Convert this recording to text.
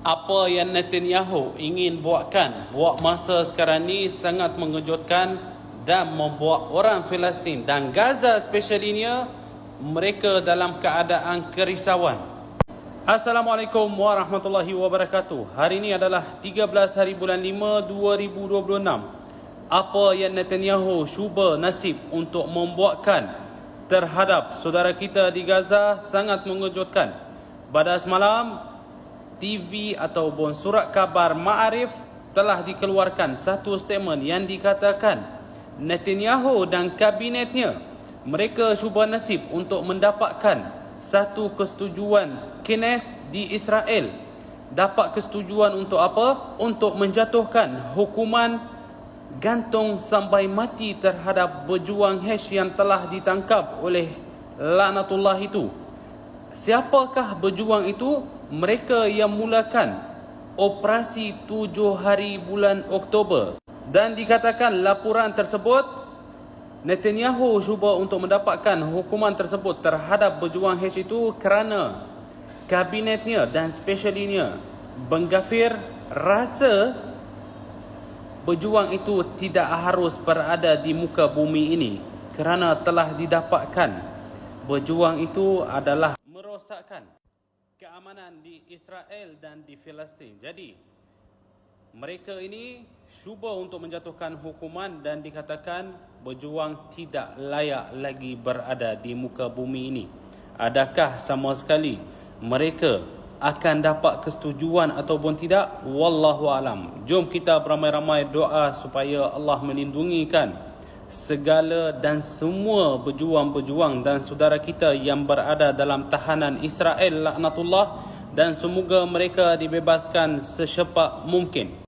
Apa yang Netanyahu ingin buat masa sekarang ni sangat mengejutkan dan membuat orang Palestin dan Gaza especiallynya mereka dalam keadaan kerisauan. Assalamualaikum warahmatullahi wabarakatuh. Hari ini adalah 13 hari bulan 5 2026. Apa yang Netanyahu cuba nasib untuk membuatkan terhadap saudara kita di Gaza sangat mengejutkan. Pada semalam TV ataupun surat khabar Ma'arif telah dikeluarkan satu statement yang dikatakan Netanyahu dan kabinetnya mereka cuba nasib untuk mendapatkan satu kesetujuan Kines di Israel. Dapat kesetujuan untuk apa? Untuk menjatuhkan hukuman gantung sampai mati terhadap berjuang Hash yang telah ditangkap oleh laknatullah itu. Siapakah berjuang itu? Mereka yang mulakan operasi 7 hari bulan Oktober. Dan dikatakan laporan tersebut Netanyahu cuba untuk mendapatkan hukuman tersebut terhadap berjuang H itu kerana kabinetnya dan spesialinya Ben Gvir rasa berjuang itu tidak harus berada di muka bumi ini kerana telah didapatkan berjuang itu adalah merosakkan keamanan di Israel dan di Palestin. Jadi mereka ini cuba untuk menjatuhkan hukuman dan dikatakan berjuang tidak layak lagi berada di muka bumi ini. Adakah sama sekali mereka akan dapat kesetujuan ataupun tidak? Wallahu alam. Jom kita beramai-ramai doa supaya Allah melindungikan segala dan semua berjuang-berjuang dan saudara kita yang berada dalam tahanan Israel laknatullah, dan semoga mereka dibebaskan secepat mungkin.